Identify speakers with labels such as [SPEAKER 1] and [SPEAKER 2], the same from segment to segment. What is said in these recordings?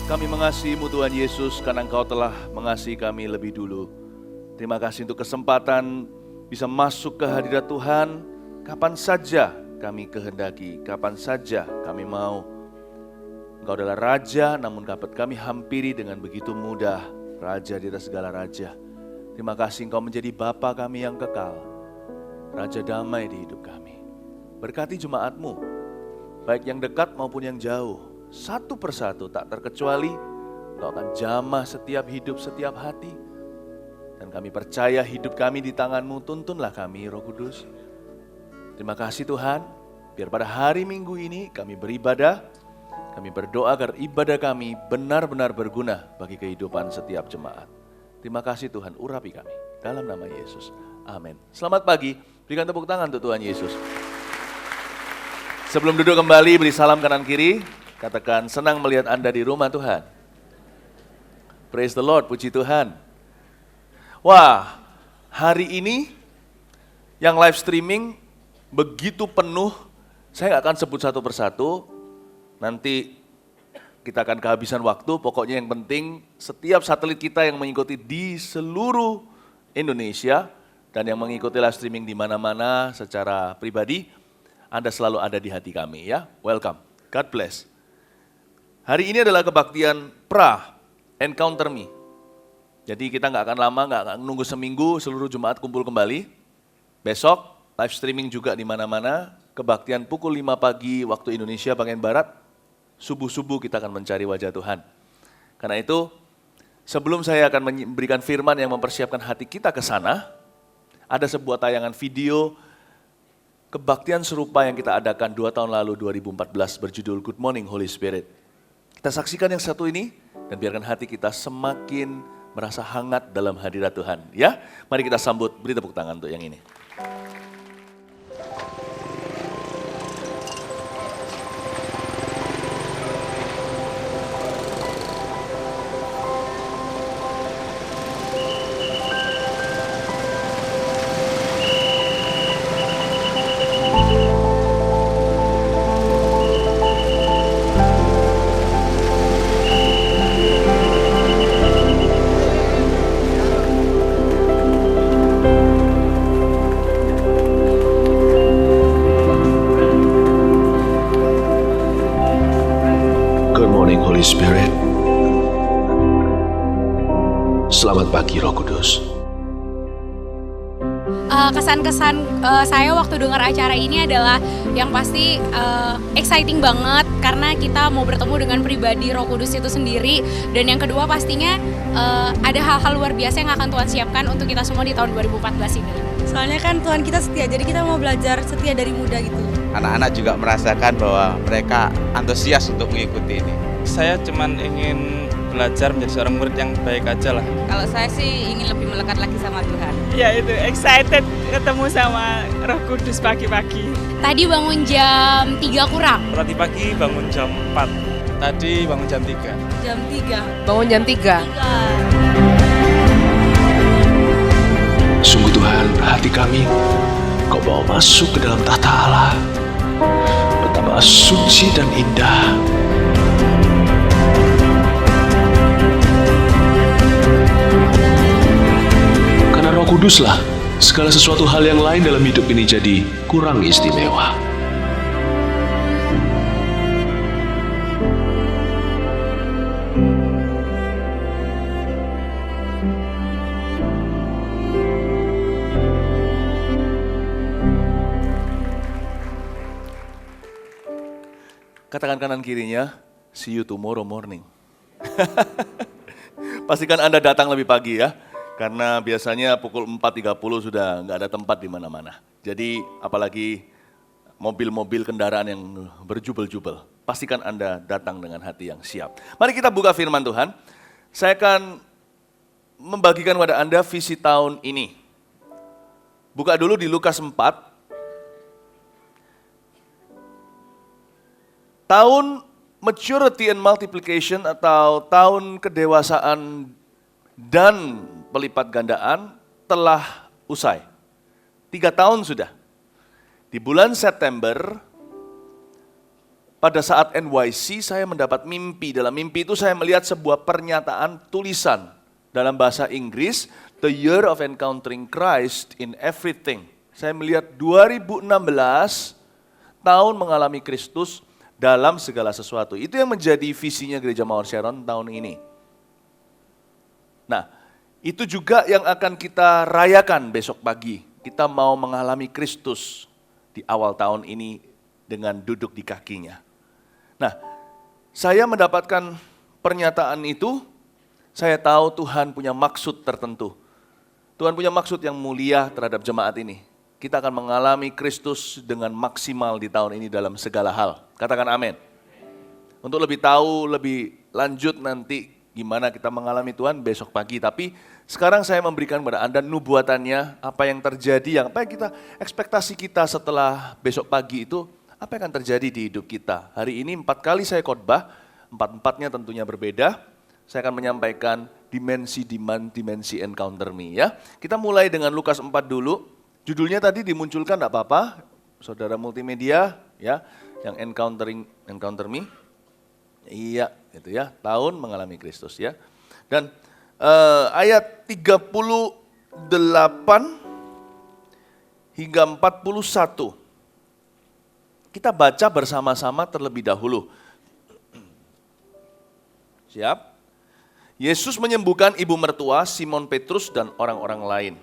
[SPEAKER 1] Kami mengasihi-Mu Tuhan Yesus karena Engkau telah mengasihi kami lebih dulu. Terima kasih untuk kesempatan bisa masuk ke hadirat Tuhan kapan saja kami kehendaki, kapan saja kami mau. Engkau adalah Raja, namun dapat kami hampiri dengan begitu mudah, Raja di atas segala Raja. Terima kasih Engkau menjadi Bapa kami yang kekal, Raja damai di hidup kami. Berkati jemaat-Mu, baik yang dekat maupun yang jauh, satu persatu tak terkecuali, Engkau akan jamah setiap hidup, setiap hati. Dan kami percaya hidup kami di tangan-Mu, tuntunlah kami Roh Kudus. Terima kasih Tuhan, biar pada hari Minggu ini kami beribadah, kami berdoa agar ibadah kami benar-benar berguna bagi kehidupan setiap jemaat. Terima kasih Tuhan, urapi kami, dalam nama Yesus. Amin. Selamat pagi, berikan tepuk tangan untuk Tuhan Yesus. Sebelum duduk kembali, beri salam kanan kiri. Katakan, senang melihat Anda di rumah Tuhan. Praise the Lord, puji Tuhan. Wah, hari ini yang live streaming begitu penuh. Saya nggak akan sebut satu persatu. Nanti kita akan kehabisan waktu. Pokoknya yang penting setiap satelit kita yang mengikuti di seluruh Indonesia dan yang mengikuti live streaming di mana-mana secara pribadi, Anda selalu ada di hati kami ya. Welcome. God bless. Hari ini adalah kebaktian pra, Encounter Me. Jadi kita nggak akan lama, nggak akan nunggu seminggu, seluruh jemaat kumpul kembali. Besok, live streaming juga di mana-mana. Kebaktian pukul 5 pagi waktu Indonesia bagian Barat. Subuh-subuh kita akan mencari wajah Tuhan. Karena itu, sebelum saya akan memberikan firman yang mempersiapkan hati kita ke sana, ada sebuah tayangan video kebaktian serupa yang kita adakan 2 tahun lalu 2014 berjudul Good Morning Holy Spirit. Kita saksikan yang satu ini dan biarkan hati kita semakin merasa hangat dalam hadirat Tuhan. Ya, mari kita sambut, beri tepuk tangan untuk yang ini.
[SPEAKER 2] Spirit. Selamat pagi Roh Kudus.
[SPEAKER 3] Kesan-kesan saya waktu dengar acara ini adalah yang pasti exciting banget karena kita mau bertemu dengan pribadi Roh Kudus itu sendiri, dan yang kedua pastinya ada hal-hal luar biasa yang akan Tuhan siapkan untuk kita semua di tahun 2014 ini.
[SPEAKER 4] Soalnya kan Tuhan kita setia, jadi kita mau belajar setia dari muda gitu.
[SPEAKER 5] Anak-anak juga merasakan bahwa mereka antusias untuk mengikuti ini.
[SPEAKER 6] Saya cuman ingin belajar menjadi seorang murid yang baik aja lah.
[SPEAKER 7] Kalau saya sih ingin lebih melekat lagi sama Tuhan.
[SPEAKER 4] Ya itu, excited ketemu sama Roh Kudus pagi-pagi.
[SPEAKER 3] Tadi bangun jam 3 kurang.
[SPEAKER 6] Tadi pagi bangun jam 4. Tadi bangun jam 3.
[SPEAKER 4] Jam 3.
[SPEAKER 7] Bangun jam 3.
[SPEAKER 2] Sungguh Tuhan, hati kami Kau bawa masuk ke dalam tahta Allah. Betapa suci dan indah. Karena Roh Kuduslah, segala sesuatu hal yang lain dalam hidup ini jadi kurang istimewa.
[SPEAKER 1] Katakan kanan kirinya, see you tomorrow morning. Pastikan Anda datang lebih pagi ya, karena biasanya pukul 4.30 sudah nggak ada tempat di mana-mana. Jadi apalagi mobil-mobil kendaraan yang berjubel-jubel, pastikan Anda datang dengan hati yang siap. Mari kita buka firman Tuhan. Saya akan membagikan kepada Anda visi tahun ini. Buka dulu di Lukas 4. Tahun maturity and multiplication atau tahun kedewasaan dan pelipat gandaan telah usai. 3 tahun sudah. Di bulan September pada saat NYC saya mendapat mimpi. Dalam mimpi itu saya melihat sebuah pernyataan tulisan dalam bahasa Inggris, The Year of Encountering Christ in Everything. Saya melihat 2016 tahun mengalami Kristus dalam segala sesuatu. Itu yang menjadi visinya Gereja Mawar Sharon tahun ini. Nah, itu juga yang akan kita rayakan besok pagi. Kita mau mengalami Kristus di awal tahun ini dengan duduk di kakinya. Nah, saya mendapatkan pernyataan itu, saya tahu Tuhan punya maksud tertentu. Tuhan punya maksud yang mulia terhadap jemaat ini. Kita akan mengalami Kristus dengan maksimal di tahun ini dalam segala hal. Katakan amin. Untuk lebih tahu, lebih lanjut nanti gimana kita mengalami Tuhan besok pagi. Tapi sekarang saya memberikan kepada Anda nubuatannya, apa yang terjadi, apa yang kita, ekspektasi kita setelah besok pagi itu, apa yang akan terjadi di hidup kita. Hari ini 4 kali saya khotbah, 4-4-nya tentunya berbeda. Saya akan menyampaikan dimensi encounter me ya. Kita mulai dengan Lukas 4 dulu. Judulnya tadi dimunculkan enggak apa-apa, saudara multimedia ya, yang encounter me. Iya, itu ya, tahun mengalami Kristus ya. Dan ayat 38 hingga 41. Kita baca bersama-sama terlebih dahulu. Siap? Yesus menyembuhkan ibu mertua Simon Petrus dan orang-orang lain.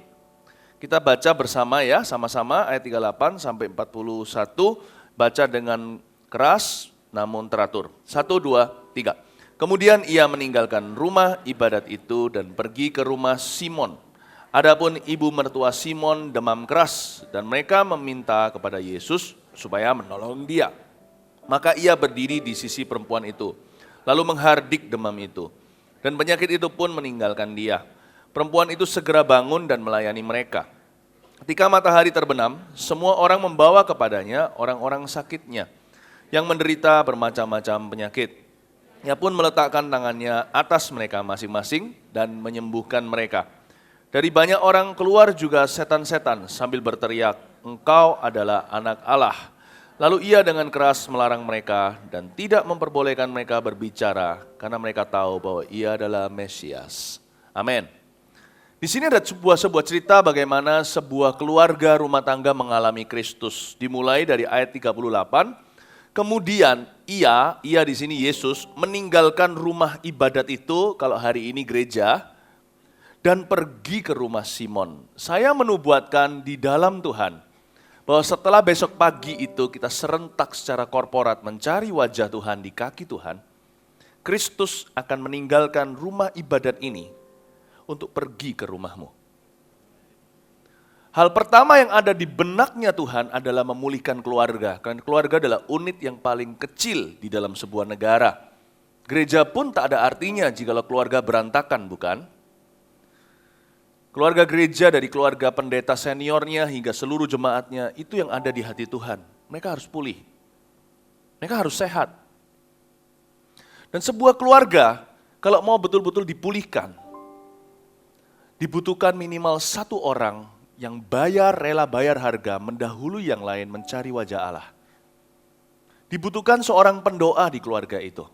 [SPEAKER 1] Kita baca bersama ya, sama-sama ayat 38 sampai 41, baca dengan keras namun teratur. 1, 2, 3. Kemudian ia meninggalkan rumah ibadat itu dan pergi ke rumah Simon. Adapun ibu mertua Simon demam keras dan mereka meminta kepada Yesus supaya menolong dia. Maka ia berdiri di sisi perempuan itu, lalu menghardik demam itu. Dan penyakit itu pun meninggalkan dia. Perempuan itu segera bangun dan melayani mereka. Ketika matahari terbenam, semua orang membawa kepadanya orang-orang sakitnya, yang menderita bermacam-macam penyakit. Ia pun meletakkan tangannya atas mereka masing-masing dan menyembuhkan mereka. Dari banyak orang keluar juga setan-setan sambil berteriak, "Engkau adalah anak Allah." Lalu ia dengan keras melarang mereka dan tidak memperbolehkan mereka berbicara karena mereka tahu bahwa ia adalah Mesias. Amin. Di sini ada sebuah cerita bagaimana sebuah keluarga rumah tangga mengalami Kristus. Dimulai dari ayat 38, kemudian ia di sini Yesus meninggalkan rumah ibadat itu, kalau hari ini gereja, dan pergi ke rumah Simon. Saya menubuatkan di dalam Tuhan, bahwa setelah besok pagi itu kita serentak secara korporat mencari wajah Tuhan di kaki Tuhan, Kristus akan meninggalkan rumah ibadat ini untuk pergi ke rumahmu. Hal pertama yang ada di benaknya Tuhan adalah memulihkan keluarga, karena keluarga adalah unit yang paling kecil di dalam sebuah negara. Gereja pun tak ada artinya jikalau keluarga berantakan, bukan? Keluarga gereja dari keluarga pendeta seniornya hingga seluruh jemaatnya, itu yang ada di hati Tuhan. Mereka harus pulih. Mereka harus sehat. Dan sebuah keluarga, kalau mau betul-betul dipulihkan, dibutuhkan minimal 1 orang yang rela bayar harga, mendahului yang lain mencari wajah Allah. Dibutuhkan seorang pendoa di keluarga itu.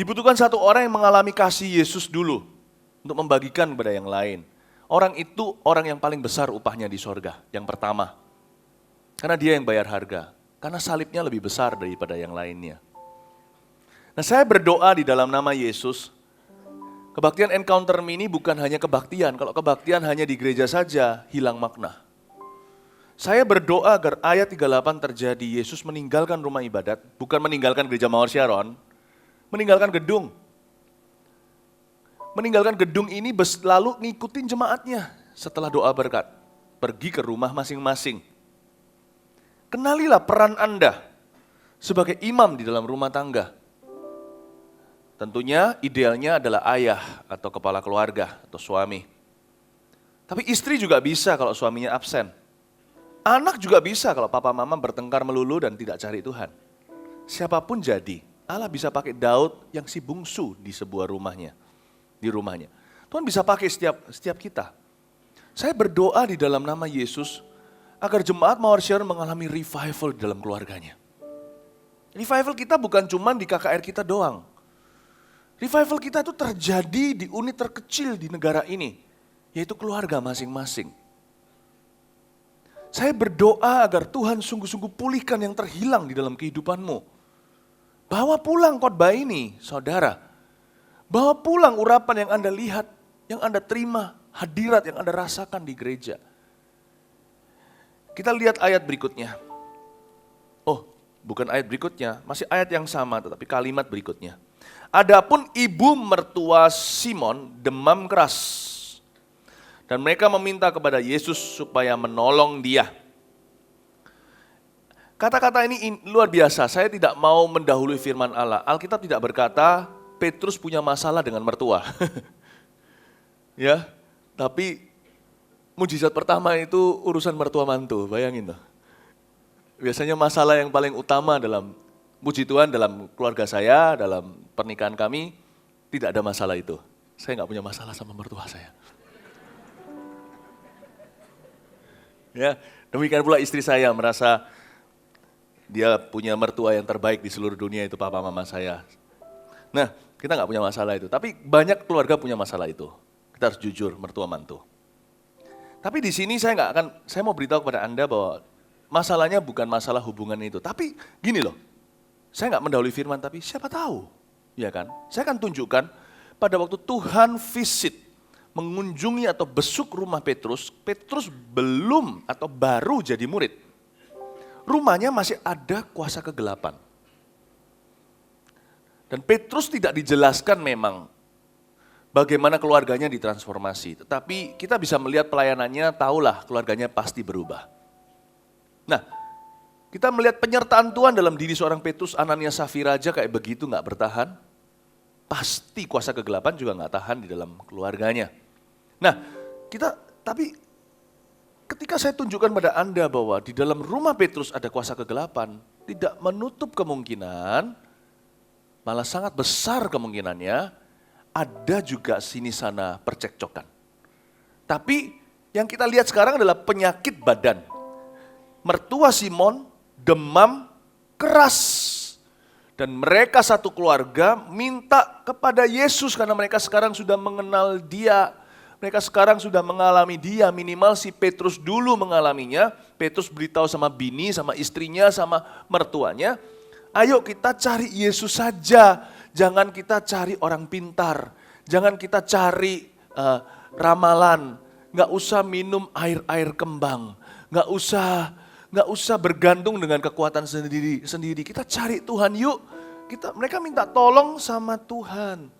[SPEAKER 1] Dibutuhkan 1 orang yang mengalami kasih Yesus dulu, untuk membagikan kepada yang lain. Orang itu orang yang paling besar upahnya di sorga, yang pertama. Karena dia yang bayar harga, karena salibnya lebih besar daripada yang lainnya. Nah, saya berdoa di dalam nama Yesus, kebaktian encounter me ini bukan hanya kebaktian, kalau kebaktian hanya di gereja saja, hilang makna. Saya berdoa agar ayat 38 terjadi, Yesus meninggalkan rumah ibadat, bukan meninggalkan gereja Mawar Sharon, meninggalkan gedung. Meninggalkan gedung ini lalu ngikutin jemaatnya setelah doa berkat. Pergi ke rumah masing-masing. Kenalilah peran Anda sebagai imam di dalam rumah tangga. Tentunya idealnya adalah ayah atau kepala keluarga atau suami. Tapi istri juga bisa kalau suaminya absen. Anak juga bisa kalau papa mama bertengkar melulu dan tidak cari Tuhan. Siapapun jadi, Allah bisa pakai Daud yang si bungsu di sebuah rumahnya. Di rumahnya. Tuhan bisa pakai setiap kita. Saya berdoa di dalam nama Yesus agar jemaat Mawar Sharon mengalami revival di dalam keluarganya. Revival kita bukan cuma di KKR kita doang. Revival kita itu terjadi di unit terkecil di negara ini, yaitu keluarga masing-masing. Saya berdoa agar Tuhan sungguh-sungguh pulihkan yang terhilang di dalam kehidupanmu. Bawa pulang khotbah ini, saudara. Bawa pulang urapan yang Anda lihat, yang Anda terima, hadirat yang Anda rasakan di gereja. Kita lihat ayat berikutnya. Oh, bukan ayat berikutnya, masih ayat yang sama tetapi kalimat berikutnya. Adapun ibu mertua Simon demam keras. Dan mereka meminta kepada Yesus supaya menolong dia. Kata-kata ini luar biasa, saya tidak mau mendahului firman Allah. Alkitab tidak berkata Petrus punya masalah dengan mertua. Ya, tapi mujizat pertama itu urusan mertua mantu, bayangin loh. Biasanya masalah yang paling utama dalam puji Tuhan dalam keluarga saya, dalam pernikahan kami, tidak ada masalah itu. Saya nggak punya masalah sama mertua saya. Ya, demikian pula istri saya merasa dia punya mertua yang terbaik di seluruh dunia, itu papa mama saya. Nah, kita nggak punya masalah itu, tapi banyak keluarga punya masalah itu. Kita harus jujur, mertua mantu. Tapi di sini saya mau beritahu kepada Anda bahwa masalahnya bukan masalah hubungan itu. Tapi gini loh, saya nggak mendahului firman, tapi siapa tahu, ya kan? Saya akan tunjukkan pada waktu Tuhan visit, mengunjungi atau besuk rumah Petrus, Petrus belum atau baru jadi murid. Rumahnya masih ada kuasa kegelapan. Dan Petrus tidak dijelaskan memang bagaimana keluarganya ditransformasi. Tetapi kita bisa melihat pelayanannya, tahulah keluarganya pasti berubah. Nah, kita melihat penyertaan Tuhan dalam diri seorang Petrus, Ananias, Safira aja kayak begitu gak bertahan. Pasti kuasa kegelapan juga gak tahan di dalam keluarganya. Nah, tapi ketika saya tunjukkan pada Anda bahwa di dalam rumah Petrus ada kuasa kegelapan, tidak menutup kemungkinan, malah sangat besar kemungkinannya, ada juga sini sana percekcokan. Tapi yang kita lihat sekarang adalah penyakit badan. Mertua Simon demam keras. Dan mereka satu keluarga minta kepada Yesus karena mereka sekarang sudah mengenal dia. Mereka sekarang sudah mengalami dia, minimal si Petrus dulu mengalaminya. Petrus beritahu sama bini, sama istrinya, sama mertuanya. Ayo kita cari Yesus saja, jangan kita cari orang pintar. Jangan kita cari ramalan, nggak usah minum air kembang. Nggak usah bergantung dengan kekuatan sendiri. Kita cari Tuhan yuk. Mereka minta tolong sama Tuhan.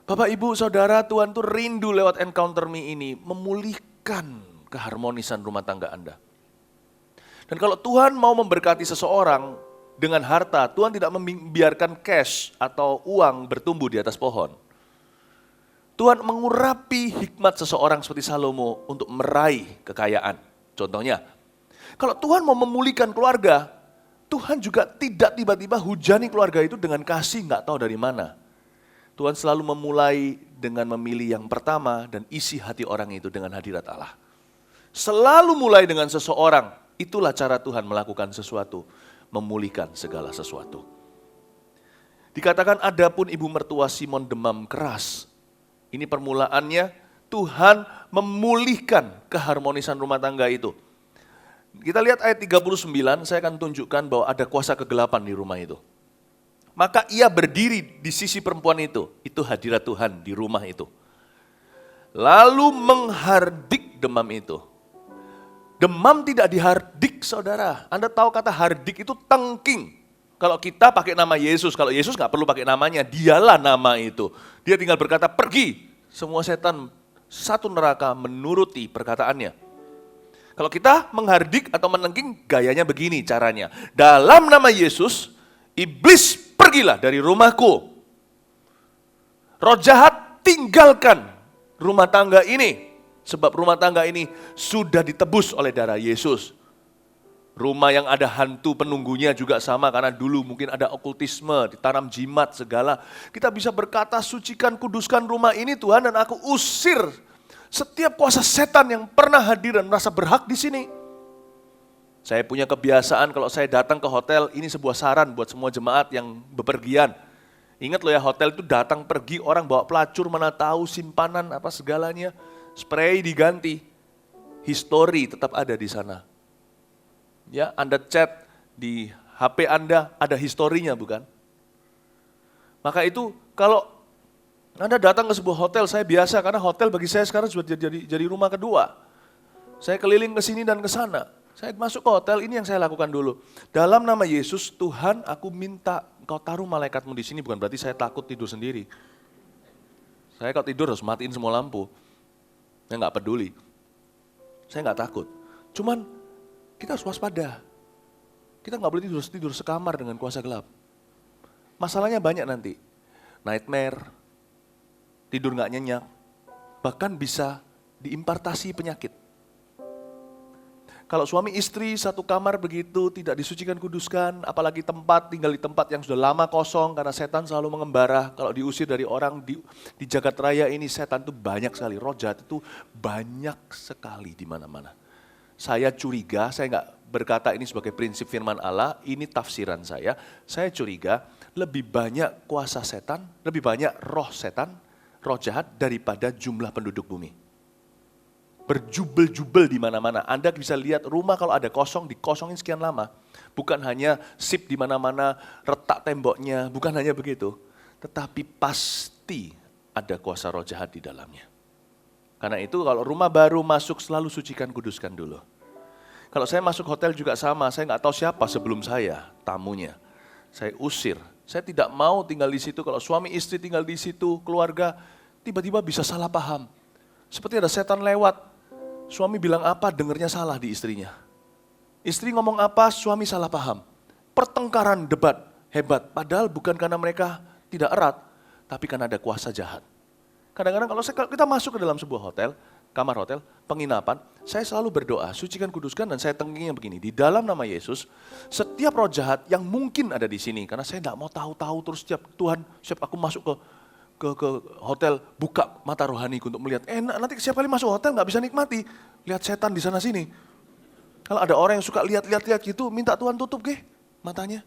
[SPEAKER 1] Bapak, Ibu, Saudara, Tuhan tuh rindu lewat Encounter Me ini memulihkan keharmonisan rumah tangga Anda. Dan kalau Tuhan mau memberkati seseorang dengan harta, Tuhan tidak membiarkan cash atau uang bertumbuh di atas pohon. Tuhan mengurapi hikmat seseorang seperti Salomo untuk meraih kekayaan. Contohnya, kalau Tuhan mau memulihkan keluarga, Tuhan juga tidak tiba-tiba hujani keluarga itu dengan kasih nggak tahu dari mana. Tuhan selalu memulai dengan memilih yang pertama dan isi hati orang itu dengan hadirat Allah. Selalu mulai dengan seseorang, itulah cara Tuhan melakukan sesuatu, memulihkan segala sesuatu. Dikatakan adapun ibu mertua Simon demam keras. Ini permulaannya Tuhan memulihkan keharmonisan rumah tangga itu. Kita lihat ayat 39, saya akan tunjukkan bahwa ada kuasa kegelapan di rumah itu. Maka ia berdiri di sisi perempuan itu hadirat Tuhan di rumah itu. Lalu menghardik demam itu. Demam tidak dihardik, saudara. Anda tahu kata hardik itu tengking. Kalau kita pakai nama Yesus, kalau Yesus nggak perlu pakai namanya, dialah nama itu. Dia tinggal berkata, pergi. Semua setan satu neraka menuruti perkataannya. Kalau kita menghardik atau menengking, gayanya begini caranya. Dalam nama Yesus, iblis pergilah dari rumahku. Roh jahat tinggalkan rumah tangga ini. Sebab rumah tangga ini sudah ditebus oleh darah Yesus. Rumah yang ada hantu penunggunya juga sama, karena dulu mungkin ada okultisme, ditanam jimat segala. Kita bisa berkata, sucikan, kuduskan rumah ini Tuhan, dan aku usir setiap kuasa setan yang pernah hadir dan merasa berhak di sini. Saya punya kebiasaan kalau saya datang ke hotel, ini sebuah saran buat semua jemaat yang bepergian. Ingat loh ya, hotel itu datang pergi orang bawa pelacur, mana tahu simpanan apa segalanya. Spray diganti, history tetap ada di sana. Ya, Anda chat di HP Anda ada historinya bukan? Maka itu kalau Anda datang ke sebuah hotel, saya biasa karena hotel bagi saya sekarang sudah jadi rumah kedua. Saya keliling ke sini dan ke sana. Saya masuk ke hotel, ini yang saya lakukan dulu. Dalam nama Yesus, Tuhan aku minta Engkau taruh malaikatmu di sini, bukan berarti saya takut tidur sendiri. Saya kalau tidur harus matiin semua lampu. Saya nggak peduli. Saya nggak takut. Cuman kita harus waspada. Kita nggak boleh tidur sekamar dengan kuasa gelap. Masalahnya banyak nanti. Nightmare, tidur nggak nyenyak, bahkan bisa diimpartasi penyakit. Kalau suami istri satu kamar begitu tidak disucikan kuduskan, apalagi tinggal di tempat yang sudah lama kosong karena setan selalu mengembara. Kalau diusir dari orang di jagat raya ini setan itu banyak sekali, roh jahat itu banyak sekali di mana-mana. Saya curiga, saya nggak berkata ini sebagai prinsip firman Allah, ini tafsiran saya. Saya curiga lebih banyak kuasa setan, lebih banyak roh setan, roh jahat daripada jumlah penduduk bumi. Berjubel-jubel di mana-mana. Anda bisa lihat rumah kalau ada kosong, dikosongin sekian lama. Bukan hanya sip di mana-mana, retak temboknya, bukan hanya begitu. Tetapi pasti ada kuasa roh jahat di dalamnya. Karena itu kalau rumah baru masuk selalu sucikan, kuduskan dulu. Kalau saya masuk hotel juga sama, saya nggak tahu siapa sebelum saya, tamunya. Saya usir. Saya tidak mau tinggal di situ. Kalau suami istri tinggal di situ, keluarga, tiba-tiba bisa salah paham. Seperti ada setan lewat. Suami bilang apa, dengernya salah di istrinya. Istri ngomong apa, suami salah paham. Pertengkaran, debat, hebat. Padahal bukan karena mereka tidak erat, tapi karena ada kuasa jahat. Kadang-kadang kalau kita masuk ke dalam sebuah hotel, kamar hotel, penginapan, saya selalu berdoa, sucikan, kuduskan, dan saya tengginya begini. Di dalam nama Yesus, setiap roh jahat yang mungkin ada di sini, karena saya tidak mau tahu-tahu terus setiap Tuhan, setiap aku masuk ke hotel, buka mata rohaniku untuk melihat, nanti setiap kali masuk hotel nggak bisa nikmati, lihat setan di sana sini. Kalau ada orang yang suka lihat-lihat gitu, minta Tuhan tutup matanya.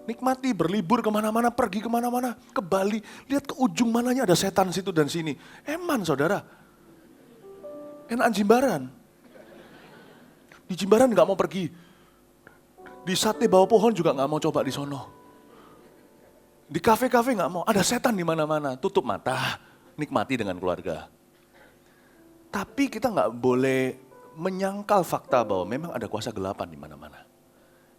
[SPEAKER 1] Nikmati, berlibur kemana-mana, pergi kemana-mana, ke Bali, lihat ke ujung mananya ada setan situ dan sini. Eman saudara, enakan Jimbaran. Di Jimbaran nggak mau pergi, di sate bawah pohon juga nggak mau coba di sono. Di kafe-kafe nggak mau, ada setan di mana-mana, tutup mata, nikmati dengan keluarga. Tapi kita nggak boleh menyangkal fakta bahwa memang ada kuasa gelapan di mana-mana.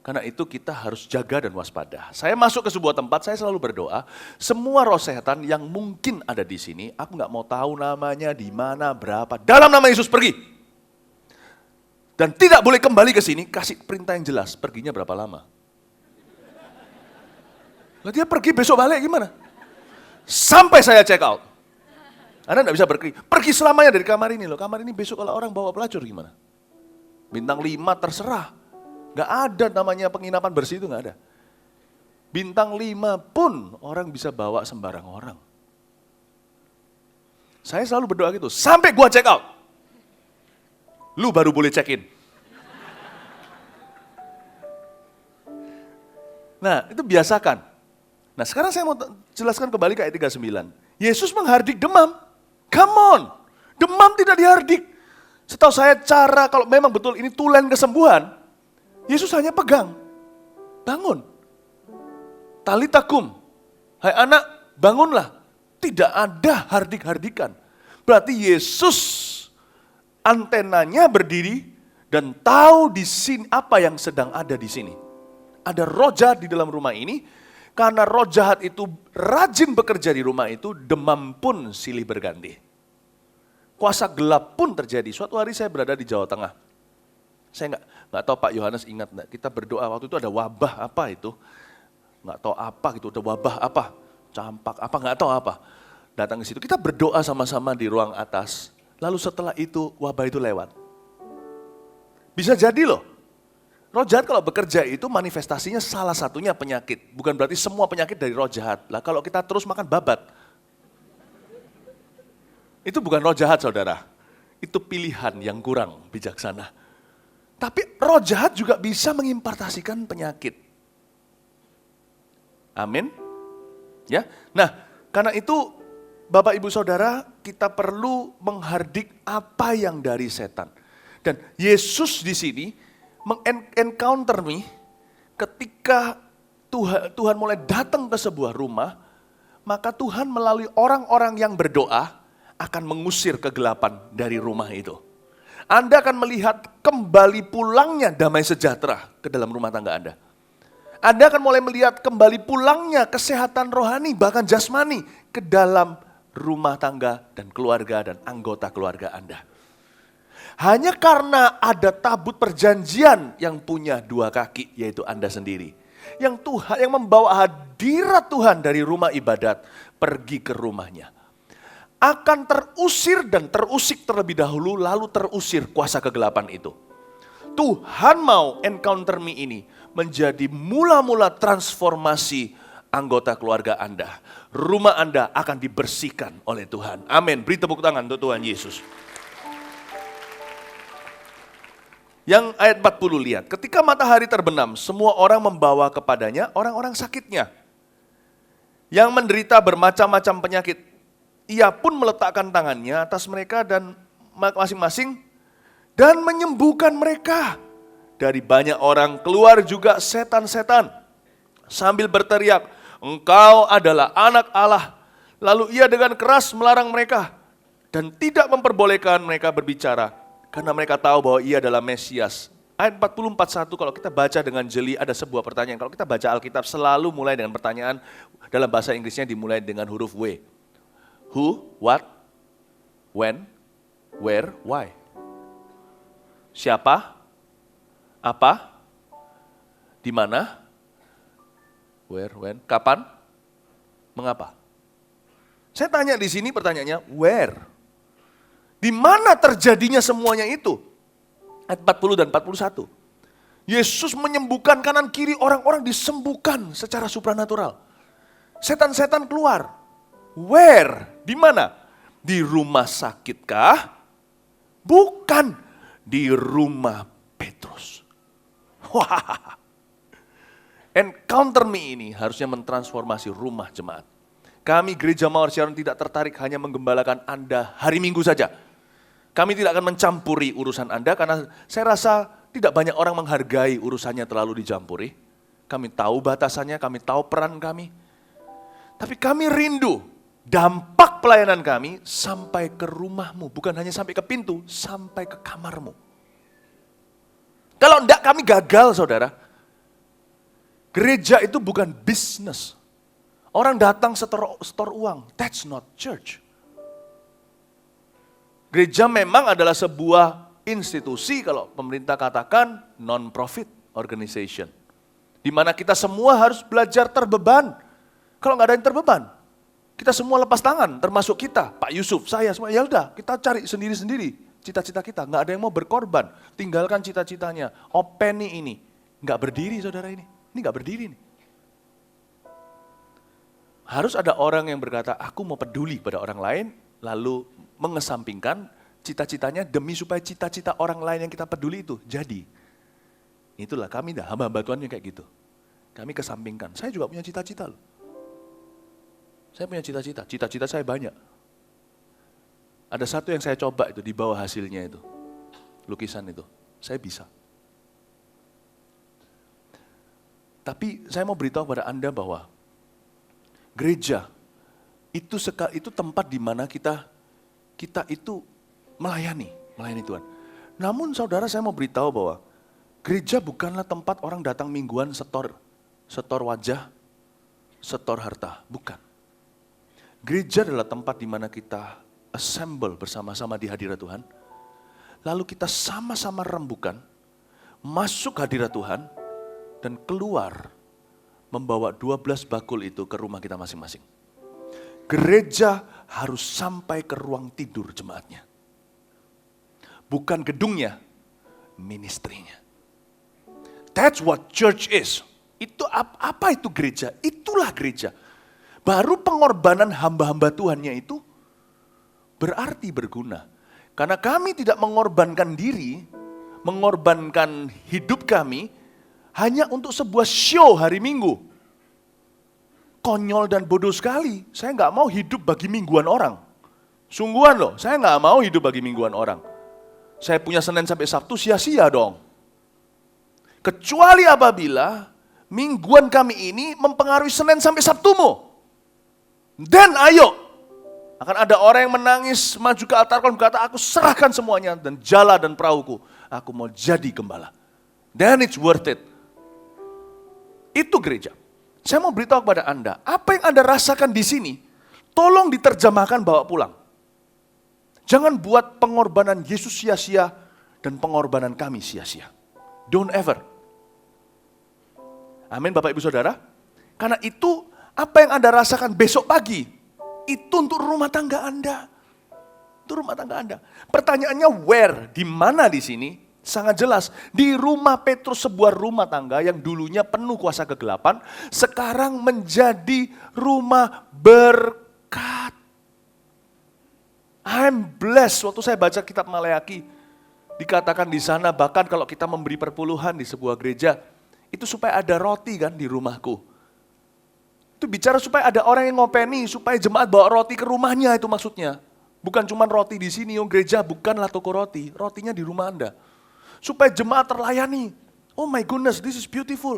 [SPEAKER 1] Karena itu kita harus jaga dan waspada. Saya masuk ke sebuah tempat, saya selalu berdoa, semua roh setan yang mungkin ada di sini, aku nggak mau tahu namanya, di mana, berapa, dalam nama Yesus pergi. Dan tidak boleh kembali ke sini, kasih perintah yang jelas, perginya berapa lama. Lah dia pergi besok balik gimana? Sampai saya check out. Anda enggak bisa pergi selamanya dari kamar ini loh. Kamar ini besok kalau orang bawa pelacur gimana? Bintang 5 terserah. Enggak ada namanya penginapan bersih itu enggak ada. Bintang 5 pun orang bisa bawa sembarang orang. Saya selalu berdoa gitu, sampai gua check out. Lu baru boleh check in. Nah, itu biasakan. Nah sekarang saya mau jelaskan kembali ke ayat 39. Yesus menghardik demam. Come on, demam tidak dihardik. Setahu saya cara kalau memang betul ini tulen kesembuhan, Yesus hanya pegang. Bangun. Talitakum. Hai anak, bangunlah. Tidak ada hardik-hardikan. Berarti Yesus antenanya berdiri dan tahu di sini apa yang sedang ada di sini. Ada roh jahat di dalam rumah ini. Karena roh jahat itu rajin bekerja di rumah itu, demam pun silih berganti. Kuasa gelap pun terjadi. Suatu hari saya berada di Jawa Tengah. Saya nggak tahu Pak Yohanes ingat nggak? Kita berdoa waktu itu ada wabah apa itu, nggak tahu apa gitu, ada wabah apa, campak apa nggak tahu apa. Datang ke situ kita berdoa sama-sama di ruang atas. Lalu setelah itu wabah itu lewat. Bisa jadi loh. Roh jahat kalau bekerja itu manifestasinya salah satunya penyakit. Bukan berarti semua penyakit dari roh jahat. Lah kalau kita terus makan babat, itu bukan roh jahat saudara. Itu pilihan yang kurang bijaksana. Tapi roh jahat juga bisa mengimpartasikan penyakit. Amin. Ya. Nah, karena itu Bapak Ibu Saudara, kita perlu menghardik apa yang dari setan. Dan Yesus di sini mengencounter me ketika Tuhan mulai datang ke sebuah rumah, maka Tuhan melalui orang-orang yang berdoa akan mengusir kegelapan dari rumah itu. Anda akan melihat kembali pulangnya damai sejahtera ke dalam rumah tangga Anda. Anda akan mulai melihat kembali pulangnya kesehatan rohani, bahkan jasmani, ke dalam rumah tangga dan keluarga dan anggota keluarga Anda. Hanya karena ada tabut perjanjian yang punya dua kaki, yaitu Anda sendiri. Yang membawa hadirat Tuhan dari rumah ibadat pergi ke rumahnya. Akan terusir dan terusik terlebih dahulu, lalu terusir kuasa kegelapan itu. Tuhan mau encounter me ini menjadi mula-mula transformasi anggota keluarga Anda. Rumah Anda akan dibersihkan oleh Tuhan. Amin. Beri tepuk tangan untuk Tuhan Yesus. Yang ayat 40 lihat, ketika matahari terbenam, semua orang membawa kepadanya orang-orang sakitnya. Yang menderita bermacam-macam penyakit. Ia pun meletakkan tangannya atas mereka dan masing-masing dan menyembuhkan mereka. Dari banyak orang keluar juga setan-setan sambil berteriak, "Engkau adalah anak Allah." Lalu ia dengan keras melarang mereka dan tidak memperbolehkan mereka berbicara karena mereka tahu bahwa ia adalah Mesias. Ayat 40-41 kalau kita baca dengan jeli ada sebuah pertanyaan. Kalau kita baca Alkitab selalu mulai dengan pertanyaan, dalam bahasa Inggrisnya dimulai dengan huruf W. Who, what, when, where, why. Siapa, apa, di mana, where, when, kapan, mengapa. Saya tanya di sini pertanyaannya, where? Di mana terjadinya semuanya itu? Ayat 40 dan 41. Yesus menyembuhkan kanan kiri, orang-orang disembuhkan secara supranatural. Setan-setan keluar. Where? Di mana? Di rumah sakitkah? Bukan. Di rumah Petrus. Wah. Encounter me ini harusnya mentransformasi rumah jemaat. Kami Gereja Mawar Sharon tidak tertarik hanya menggembalakan Anda hari Minggu saja. Kami tidak akan mencampuri urusan Anda karena saya rasa tidak banyak orang menghargai urusannya terlalu dicampuri. Kami tahu batasannya, kami tahu peran kami. Tapi kami rindu dampak pelayanan kami sampai ke rumahmu. Bukan hanya sampai ke pintu, sampai ke kamarmu. Kalau enggak kami gagal saudara. Gereja itu bukan bisnis. Orang datang setor uang. That's not church. Gereja memang adalah sebuah institusi kalau pemerintah katakan non-profit organization. Di mana kita semua harus belajar terbeban. Kalau nggak ada yang terbeban, kita semua lepas tangan, termasuk kita, Pak Yusuf, saya semua. Ya udah, kita cari sendiri-sendiri cita-cita kita. Nggak ada yang mau berkorban, tinggalkan cita-citanya. Openi ini nggak berdiri, saudara ini. Ini nggak berdiri nih. Harus ada orang yang berkata, aku mau peduli pada orang lain, lalu mengesampingkan cita-citanya demi supaya cita-cita orang lain yang kita peduli itu jadi. Itulah kami dah hamba-hamba Tuhan yang kayak gitu. Kami kesampingkan. Saya juga punya cita-cita loh. Saya punya cita-cita, cita-cita saya banyak. Ada satu yang saya coba itu di bawah hasilnya itu, lukisan itu, saya bisa. Tapi saya mau beritahu kepada Anda bahwa gereja itu tempat di mana kita itu melayani Tuhan. Namun saudara saya mau beritahu bahwa gereja bukanlah tempat orang datang mingguan setor wajah, setor harta, bukan. Gereja adalah tempat di mana kita assemble bersama-sama di hadirat Tuhan. Lalu kita sama-sama rembukan, masuk hadirat Tuhan, dan keluar membawa 12 bakul itu ke rumah kita masing-masing. Gereja harus sampai ke ruang tidur jemaatnya. Bukan gedungnya, ministrinya. That's what church is. Itu apa itu gereja? Itulah gereja. Baru pengorbanan hamba-hamba Tuhannya itu berarti berguna. Karena kami tidak mengorbankan diri, mengorbankan hidup kami hanya untuk sebuah show hari Minggu. Konyol dan bodoh sekali. Saya nggak mau hidup bagi mingguan orang. Sungguhan loh, saya nggak mau hidup bagi mingguan orang. Saya punya Senin sampai Sabtu sia-sia dong. Kecuali apabila mingguan kami ini mempengaruhi Senin sampai Sabtumu. Dan ayo, akan ada orang yang menangis maju ke altar dan berkata, aku serahkan semuanya dan jala dan perahuku. Aku mau jadi gembala. Then it's worth it. Itu gereja. Saya mau beritahu kepada Anda, apa yang Anda rasakan di sini, tolong diterjemahkan bawa pulang. Jangan buat pengorbanan Yesus sia-sia dan pengorbanan kami sia-sia. Don't ever. Amin Bapak Ibu Saudara. Karena itu apa yang Anda rasakan besok pagi, itu untuk rumah tangga Anda. Itu rumah tangga Anda. Pertanyaannya where, di mana di sini? Sangat jelas, di rumah Petrus sebuah rumah tangga yang dulunya penuh kuasa kegelapan, sekarang menjadi rumah berkat. I'm blessed. Waktu saya baca kitab Maleaki, dikatakan di sana bahkan kalau kita memberi perpuluhan di sebuah gereja, itu supaya ada roti kan di rumahku. Itu bicara supaya ada orang yang ngopeni, supaya jemaat bawa roti ke rumahnya, itu maksudnya. Bukan cuma roti di sini, gereja bukanlah toko roti, rotinya di rumah Anda. Supaya jemaat terlayani. Oh my goodness, this is beautiful.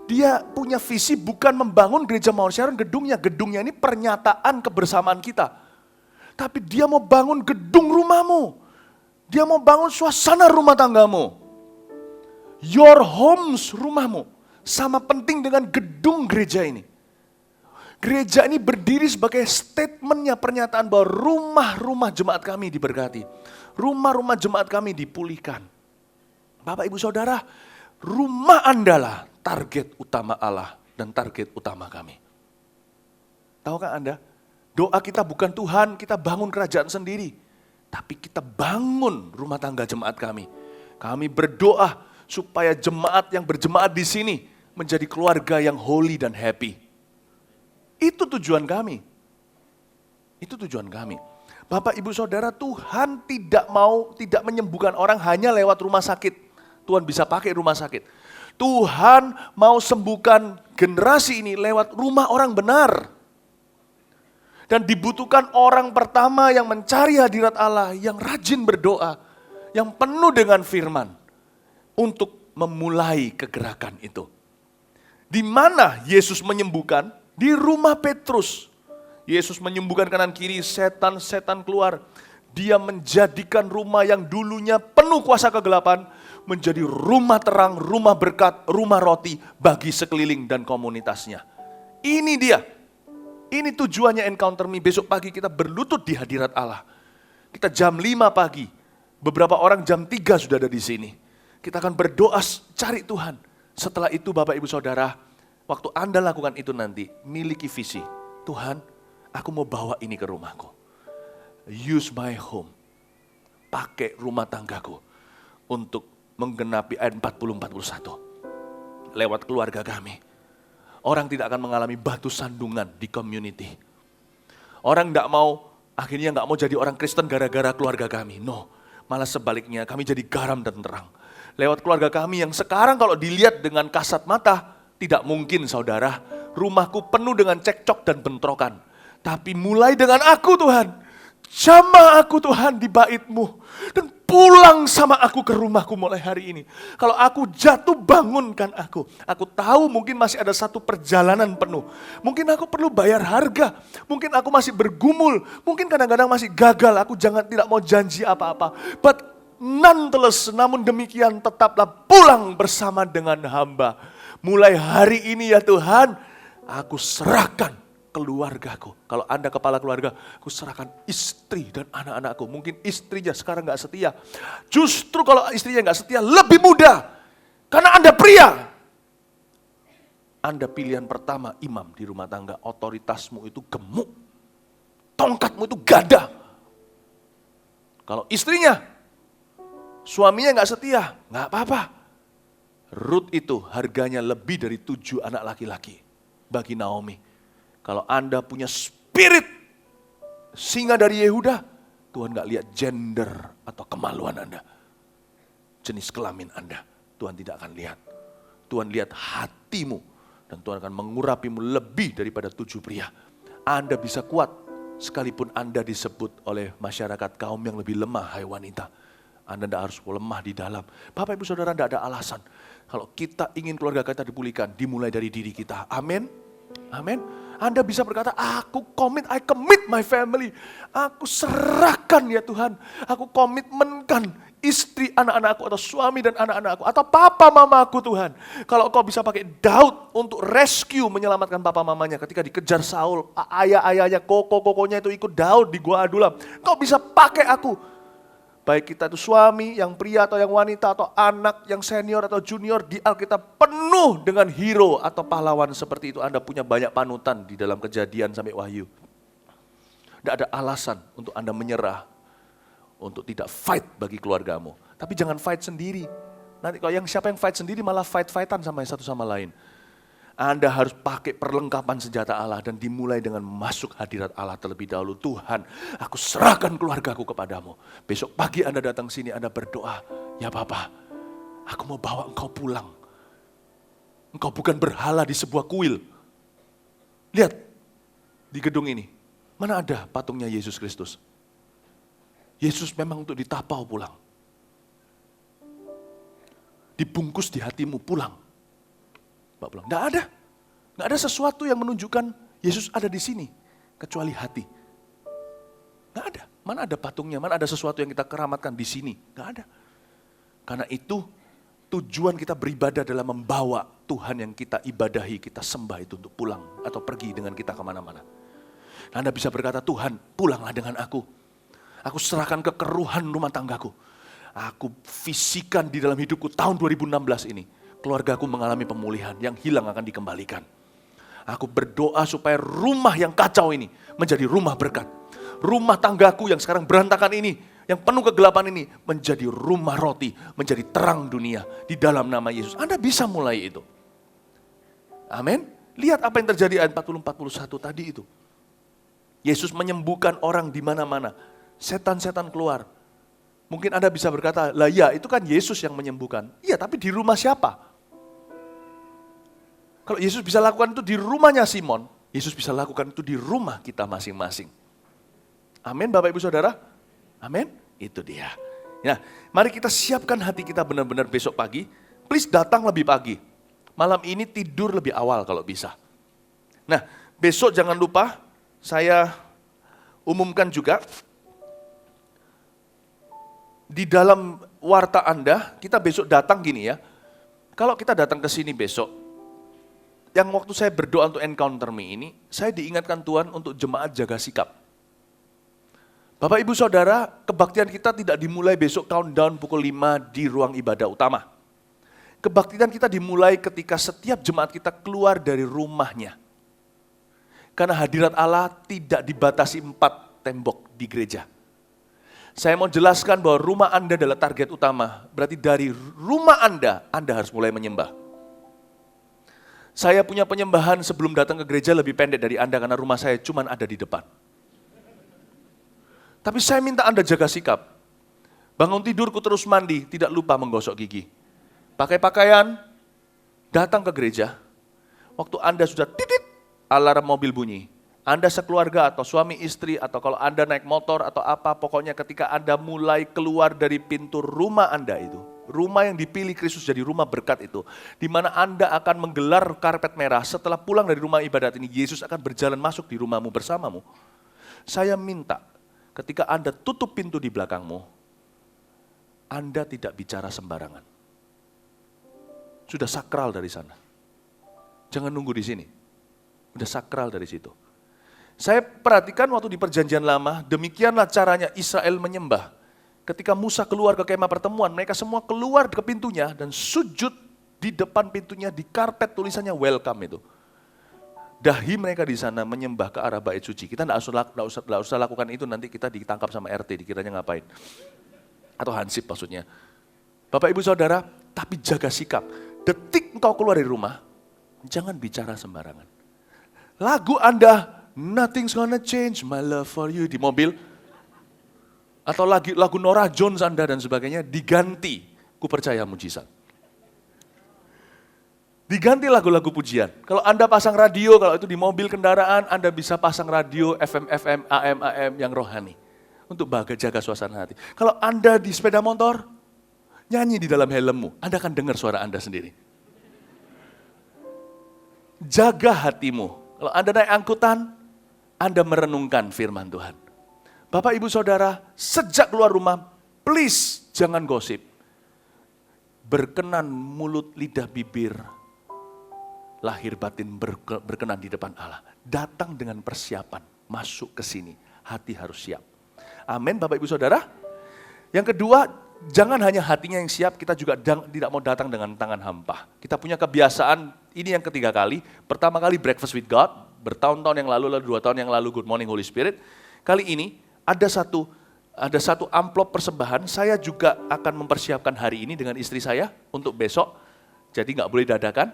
[SPEAKER 1] Dia punya visi bukan membangun gereja Mount Sharon gedungnya. Gedungnya ini pernyataan kebersamaan kita. Tapi dia mau bangun gedung rumahmu. Dia mau bangun suasana rumah tanggamu. Your homes, rumahmu. Sama penting dengan gedung gereja ini. Gereja ini berdiri sebagai statementnya pernyataan bahwa rumah-rumah jemaat kami diberkati. Rumah-rumah jemaat kami dipulihkan. Bapak Ibu Saudara, rumah Anda lah target utama Allah dan target utama kami. Tahukah Anda, doa kita bukan Tuhan, kita bangun kerajaan sendiri. Tapi kita bangun rumah tangga jemaat kami. Kami berdoa supaya jemaat yang berjemaat di sini menjadi keluarga yang holy dan happy. Itu tujuan kami. Itu tujuan kami. Bapak Ibu Saudara, Tuhan tidak menyembuhkan orang hanya lewat rumah sakit. Tuhan bisa pakai rumah sakit. Tuhan mau sembuhkan generasi ini lewat rumah orang benar. Dan dibutuhkan orang pertama yang mencari hadirat Allah, yang rajin berdoa, yang penuh dengan firman untuk memulai kegerakan itu. Di mana Yesus menyembuhkan? Di rumah Petrus. Yesus menyembuhkan kanan kiri, setan-setan keluar. Dia menjadikan rumah yang dulunya penuh kuasa kegelapan menjadi rumah terang, rumah berkat, rumah roti bagi sekeliling dan komunitasnya. Ini dia. Ini tujuannya Encounter Me. Besok pagi kita berlutut di hadirat Allah. Kita jam 5 pagi. Beberapa orang jam 3 sudah ada di sini. Kita akan berdoa cari Tuhan. Setelah itu Bapak Ibu Saudara, waktu Anda lakukan itu nanti, miliki visi. Tuhan, aku mau bawa ini ke rumahku. Use my home. Pakai rumah tanggaku untuk menggenapi ayat 40-41. Lewat keluarga kami. Orang tidak akan mengalami batu sandungan di community. Orang akhirnya nggak mau jadi orang Kristen gara-gara keluarga kami. No, malah sebaliknya kami jadi garam dan terang. Lewat keluarga kami yang sekarang kalau dilihat dengan kasat mata, tidak mungkin saudara, rumahku penuh dengan cekcok dan bentrokan. Tapi mulai dengan aku Tuhan, jamah aku Tuhan di bait-Mu. Dan pulang sama aku ke rumahku mulai hari ini. Kalau aku jatuh, bangunkan aku. Aku tahu mungkin masih ada satu perjalanan penuh. Mungkin aku perlu bayar harga. Mungkin aku masih bergumul. Mungkin kadang-kadang masih gagal. Aku tidak mau janji apa-apa. But nonetheless, namun demikian tetaplah pulang bersama dengan hamba. Mulai hari ini ya Tuhan, aku serahkan keluargaku. Kalau Anda kepala keluarga, aku serahkan istri dan anak-anakku. Mungkin istrinya sekarang gak setia. Justru kalau istrinya gak setia, lebih mudah. Karena Anda pria. Anda pilihan pertama imam di rumah tangga. Otoritasmu itu gemuk. Tongkatmu itu gada. Kalau istrinya, suaminya gak setia, gak apa-apa. Ruth itu harganya lebih dari 7 anak laki-laki bagi Naomi. Kalau Anda punya spirit singa dari Yehuda, Tuhan gak lihat gender atau kemaluan Anda. jenis kelamin Anda. Tuhan tidak akan lihat. Tuhan lihat hatimu. Dan Tuhan akan mengurapimu lebih daripada 7 pria. Anda bisa kuat sekalipun Anda disebut oleh masyarakat kaum yang lebih lemah, hai wanita. Anda tidak harus lemah di dalam. Bapak Ibu Saudara, tidak ada alasan. Kalau kita ingin keluarga kita dipulihkan, dimulai dari diri kita. Amin. Amin. Anda bisa berkata, aku komit, I commit my family. Aku serahkan ya Tuhan. Aku komitmenkan istri anak-anakku atau suami dan anak-anakku. Atau papa mamaku Tuhan. Kalau kau bisa pakai Daud untuk rescue, menyelamatkan papa mamanya ketika dikejar Saul. Ayah-ayahnya, koko-kokonya itu ikut Daud di Gua Adulam. Kau bisa pakai aku. Baik kita itu suami, yang pria atau yang wanita, atau anak, yang senior atau junior, di Alkitab penuh dengan hero atau pahlawan seperti itu. Anda punya banyak panutan di dalam Kejadian sampai Wahyu. Tidak ada alasan untuk Anda menyerah, untuk tidak fight bagi keluargamu. Tapi jangan fight sendiri. Nanti kalau siapa yang fight sendiri malah fight-fightan sama satu sama lain. Anda harus pakai perlengkapan senjata Allah dan dimulai dengan masuk hadirat Allah terlebih dahulu. Tuhan, aku serahkan keluargaku kepadamu. Besok pagi Anda datang sini, Anda berdoa, ya Bapa, aku mau bawa engkau pulang. Engkau bukan berhala di sebuah kuil. Lihat, di gedung ini, mana ada patungnya Yesus Kristus? Yesus memang untuk ditapau pulang. Dibungkus di hatimu pulang. Mbak pulang. Nggak ada. Nggak ada sesuatu yang menunjukkan Yesus ada di sini. Kecuali hati. Nggak ada. Mana ada patungnya, mana ada sesuatu yang kita keramatkan di sini. Nggak ada. Karena itu tujuan kita beribadah adalah membawa Tuhan yang kita ibadahi, kita sembah itu untuk pulang. Atau pergi dengan kita kemana-mana. Anda bisa berkata, Tuhan pulanglah dengan aku. Aku serahkan kekeruhan rumah tanggaku. Aku visikan di dalam hidupku tahun 2016 ini. Keluargaku mengalami pemulihan, yang hilang akan dikembalikan. Aku berdoa supaya rumah yang kacau ini menjadi rumah berkat. Rumah tanggaku yang sekarang berantakan ini, yang penuh kegelapan ini, menjadi rumah roti, menjadi terang dunia di dalam nama Yesus. Anda bisa mulai itu. Amin. Lihat apa yang terjadi ayat 40-41 tadi itu. Yesus menyembuhkan orang di mana-mana. Setan-setan keluar. Mungkin Anda bisa berkata, lah ya itu kan Yesus yang menyembuhkan. Iya, tapi di rumah siapa? Kalau Yesus bisa lakukan itu di rumahnya Simon, Yesus bisa lakukan itu di rumah kita masing-masing. Amin Bapak Ibu Saudara? Amin? Itu dia. Ya, mari kita siapkan hati kita benar-benar besok pagi. Please datang lebih pagi. Malam ini tidur lebih awal kalau bisa. Nah, besok jangan lupa saya umumkan juga di dalam warta Anda, kita besok datang gini ya. Kalau kita datang ke sini besok, yang waktu saya berdoa untuk Encounter Me ini, saya diingatkan Tuhan untuk jemaat jaga sikap. Bapak Ibu Saudara, kebaktian kita tidak dimulai besok countdown pukul 5 di ruang ibadah utama. Kebaktian kita dimulai ketika setiap jemaat kita keluar dari rumahnya. Karena hadirat Allah tidak dibatasi 4 tembok di gereja. Saya mau jelaskan bahwa rumah Anda adalah target utama. Berarti dari rumah Anda harus mulai menyembah. Saya punya penyembahan sebelum datang ke gereja lebih pendek dari Anda karena rumah saya cuma ada di depan. Tapi saya minta Anda jaga sikap. Bangun tidurku terus mandi, tidak lupa menggosok gigi. Pakai pakaian, datang ke gereja. Waktu Anda sudah titit, alarm mobil bunyi. Anda sekeluarga atau suami istri atau kalau Anda naik motor atau apa, pokoknya ketika Anda mulai keluar dari pintu rumah Anda itu, rumah yang dipilih Kristus jadi rumah berkat itu, di mana Anda akan menggelar karpet merah setelah pulang dari rumah ibadat ini, Yesus akan berjalan masuk di rumahmu bersamamu. Saya minta ketika Anda tutup pintu di belakangmu, Anda tidak bicara sembarangan. Sudah sakral dari sana. Jangan nunggu di sini. Sudah sakral dari situ. Saya perhatikan waktu di perjanjian lama, demikianlah caranya Israel menyembah. Ketika Musa keluar ke kemah pertemuan, mereka semua keluar ke pintunya dan sujud di depan pintunya di karpet tulisannya welcome itu. Dahi mereka di sana menyembah ke arah bait suci. Kita tidak usah lakukan itu, nanti kita ditangkap sama RT, dikiranya ngapain. Atau Hansip maksudnya. Bapak Ibu Saudara, tapi jaga sikap. Detik engkau keluar dari rumah, jangan bicara sembarangan. Lagu Anda, Nothing's Gonna Change My Love For You di mobil, atau lagu Norah Jones Anda dan sebagainya diganti ku percaya mujizat. Diganti lagu-lagu pujian. Kalau Anda pasang radio, kalau itu di mobil kendaraan, Anda bisa pasang radio FM, AM yang rohani. Untuk jaga suasana hati. Kalau Anda di sepeda motor, nyanyi di dalam helmmu, Anda akan dengar suara Anda sendiri. Jaga hatimu. Kalau Anda naik angkutan, Anda merenungkan firman Tuhan. Bapak, Ibu, Saudara, sejak keluar rumah, please jangan gosip. Berkenan mulut, lidah, bibir, lahir batin berkenan di depan Allah. Datang dengan persiapan, masuk ke sini. Hati harus siap. Amin, Bapak, Ibu, Saudara. Yang kedua, jangan hanya hatinya yang siap, kita juga tidak mau datang dengan tangan hampa. Kita punya kebiasaan, ini yang ketiga kali. Pertama kali breakfast with God, bertahun-tahun yang lalu 2 tahun yang lalu Good Morning Holy Spirit. Kali ini ada satu amplop persembahan, saya juga akan mempersiapkan hari ini dengan istri saya untuk besok. Jadi nggak boleh dadakan,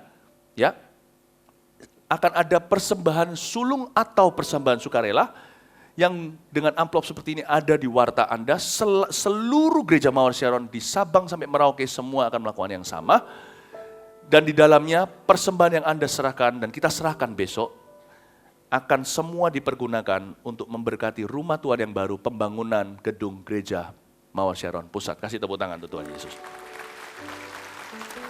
[SPEAKER 1] ya. Akan ada persembahan sulung atau persembahan sukarela yang dengan amplop seperti ini ada di warta Anda. Seluruh gereja Mawar Sharon di Sabang sampai Merauke semua akan melakukan yang sama. Dan di dalamnya persembahan yang Anda serahkan dan kita serahkan besok akan semua dipergunakan untuk memberkati rumah Tuhan yang baru, pembangunan gedung gereja Mawar Sharon Pusat. Kasih tepuk tangan untuk Tuhan Yesus.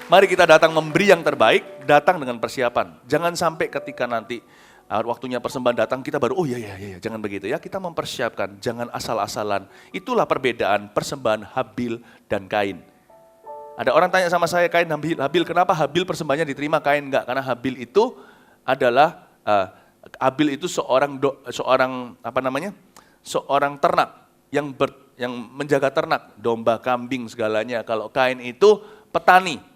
[SPEAKER 1] Mari kita datang memberi yang terbaik, datang dengan persiapan. Jangan sampai ketika nanti waktunya persembahan datang, kita baru, oh iya, jangan begitu ya. Kita mempersiapkan, jangan asal-asalan. Itulah perbedaan persembahan Habil dan Kain. Ada orang tanya sama saya, Kain, Habil, kenapa Habil persembahannya diterima, Kain enggak? Karena Habil itu adalah, Habil itu seorang ternak yang menjaga ternak, domba, kambing, segalanya. Kalau Kain itu petani.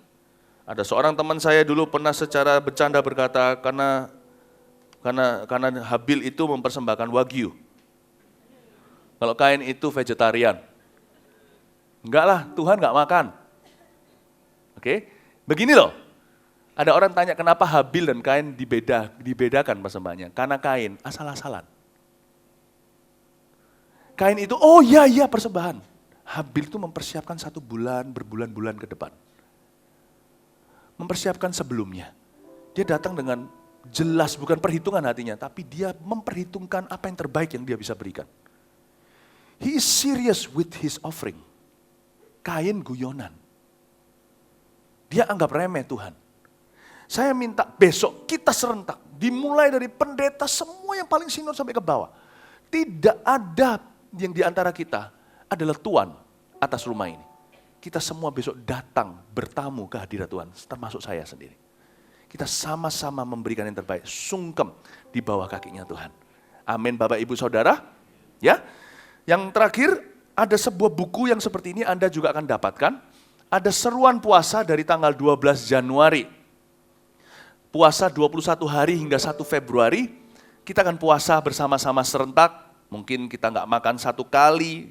[SPEAKER 1] Ada seorang teman saya dulu pernah secara bercanda berkata, karena Habil itu mempersembahkan wagyu. Kalau Kain itu vegetarian. Enggak lah, Tuhan enggak makan. Oke, begini loh. Ada orang tanya kenapa Habil dan Kain dibedakan persembahannya. Karena Kain asal-asalan. Kain itu, oh iya persembahan. Habil itu mempersiapkan 1 bulan, berbulan-bulan ke depan. Mempersiapkan sebelumnya. Dia datang dengan jelas, bukan perhitungan hatinya, tapi dia memperhitungkan apa yang terbaik yang dia bisa berikan. He is serious with his offering. Kain guyonan. Dia anggap remeh Tuhan. Saya minta besok kita serentak, dimulai dari pendeta semua yang paling senior sampai ke bawah. Tidak ada yang di antara kita adalah tuan atas rumah ini. Kita semua besok datang bertamu ke hadirat Tuhan, termasuk saya sendiri. Kita sama-sama memberikan yang terbaik, sungkem di bawah kakinya Tuhan. Amin, Bapak, Ibu, Saudara. Ya, yang terakhir ada sebuah buku yang seperti ini Anda juga akan dapatkan. Ada seruan puasa dari tanggal 12 Januari. Puasa 21 hari hingga 1 Februari. Kita akan puasa bersama-sama serentak. Mungkin kita nggak makan 1 kali,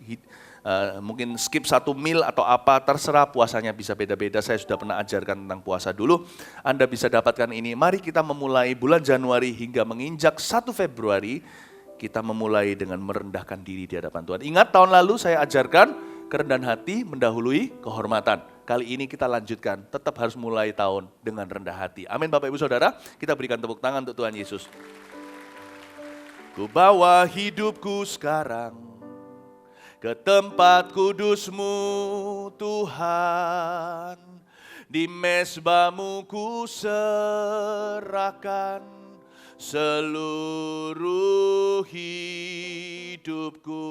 [SPEAKER 1] mungkin skip 1 meal atau apa, terserah, puasanya bisa beda-beda. Saya sudah pernah ajarkan tentang puasa dulu. Anda bisa dapatkan ini. Mari kita memulai bulan Januari hingga menginjak 1 Februari, kita memulai dengan merendahkan diri di hadapan Tuhan. Ingat tahun lalu saya ajarkan kerendahan hati mendahului kehormatan. Kali ini kita lanjutkan, tetap harus mulai tahun dengan rendah hati. Amin, Bapak, Ibu, Saudara. Kita berikan tepuk tangan untuk Tuhan Yesus. Ku bawa hidupku sekarang ke tempat kudus-Mu Tuhan, di mezbah-Mu ku serahkan seluruh hidupku.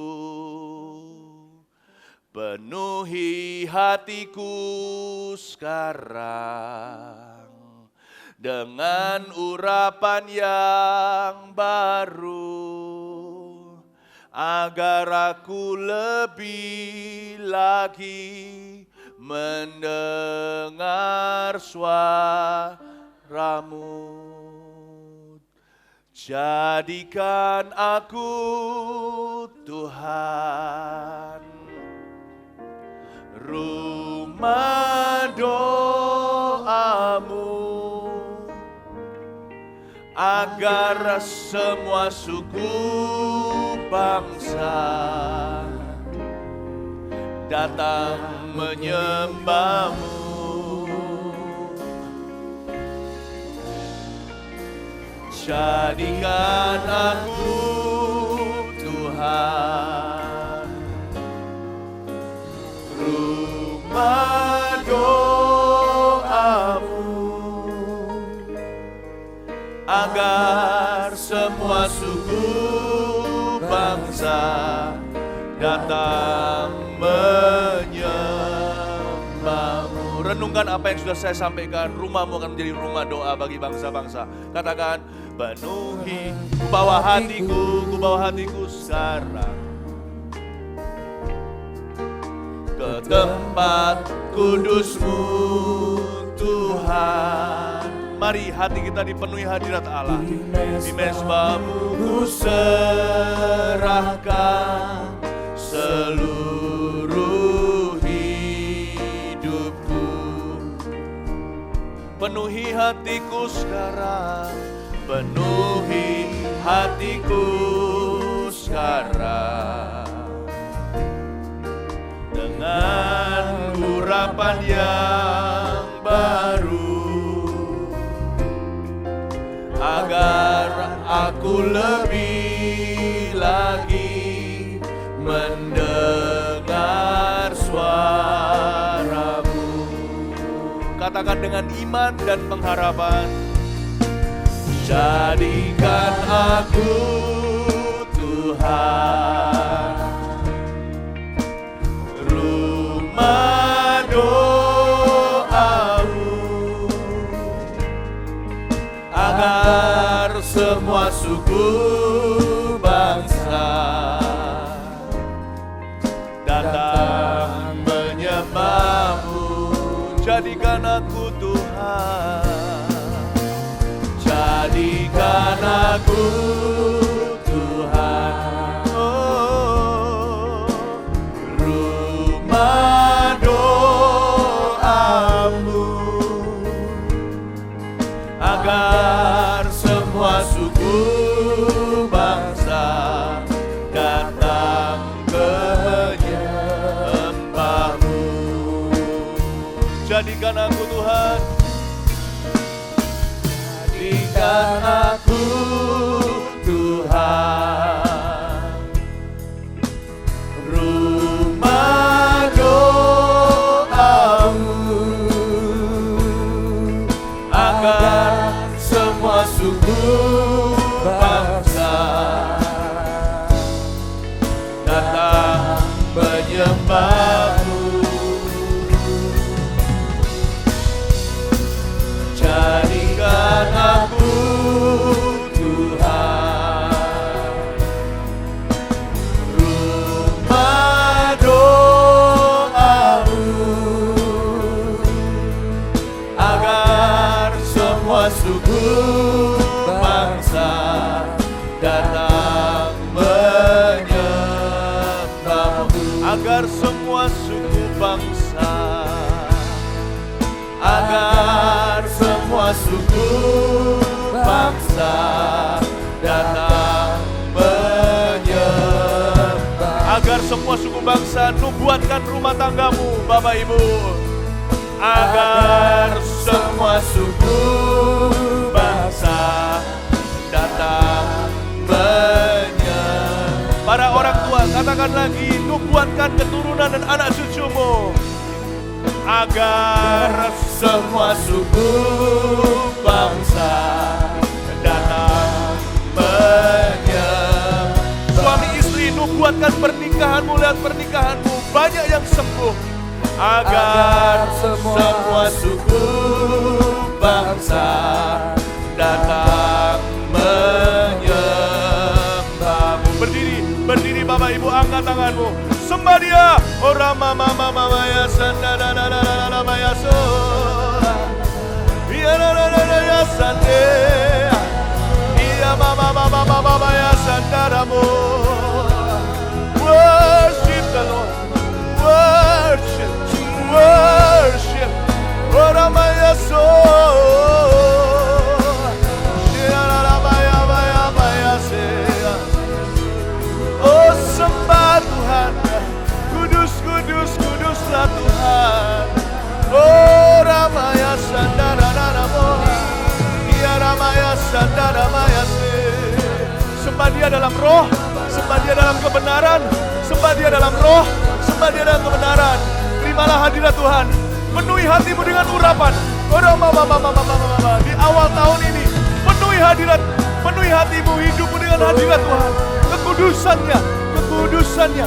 [SPEAKER 1] Penuhi hatiku sekarang dengan urapan yang baru, agar aku lebih lagi mendengar suara-Mu. Jadikan aku Tuhan rumah doa-Mu, agar semua suku bangsa datang menyembah-Mu. Jadikan aku Tuhan rumah doa-Mu, agar semua suku bangsa datang menyembah-Mu. Renungkan apa yang sudah saya sampaikan. Rumah-Mu akan menjadi rumah doa bagi bangsa-bangsa. Katakan, penuhi, ku bawa hatiku sekarang ke tempat kudus-Mu Tuhan. Mari hati kita dipenuhi hadirat Allah. Di mezbah-Mu ku serahkan seluruh hidupku. Penuhi hatiku sekarang, penuhi hatiku sekarang dengan urapan yang baru, agar aku lebih lagi mendengar suara-Mu. Katakan dengan iman dan pengharapan, jadikan aku Tuhan rumah doa-Mu, agar semua suku bangsa datang menyembah-Mu. Jadikan aku Tuhan, jadikan aku Tuhan, oh, rumah doa-Mu, agar semua suku bangsa datang menyembah-Mu. Jadikan aku Tuhan, jadikan aku Tuhan rumah doa-Mu, agar semua suku bangsa datang menyembah-Mu. Jadikan aku Tuhan rumah doa-Mu, agar semua suku bangsa datang menyembah-Mu. Agar semua suku bangsa, agar semua suku bangsa datang menyembah. Agar semua suku bangsa nubuatkan rumah tanggamu, Bapak Ibu. Agar semua suku bangsa datang menyembah. Para orang tua, katakan lagi, nubuatkan keturunan dan anak cucumu, agar semua suku bangsa datang menyembah. Suami istri, nubuatkan pernikahanmu, lihat pernikahanmu banyak yang sembuh, agar semua suku bangsa datang menyembah-Mu. Berdiri Bapak Ibu, angkat tanganmu, sembah Dia. Ora mama ya sanda ya so. Ya ya sande. Iya mama ya sandaramu. Worship the Lord. Worship. Ora maya so. Oh sembah Tuhan, kudus, kudus, Sembah Dia dalam roh, sembah Dia dalam kebenaran, sembah Dia dalam roh, sembah Dia dalam kebenaran. Terimalah hadirat Tuhan. Penuhi hatimu dengan urapan. Di awal tahun ini, penuhi hatimu, hidupmu dengan hadirat Tuhan. Kekudusannya, kekudusannya.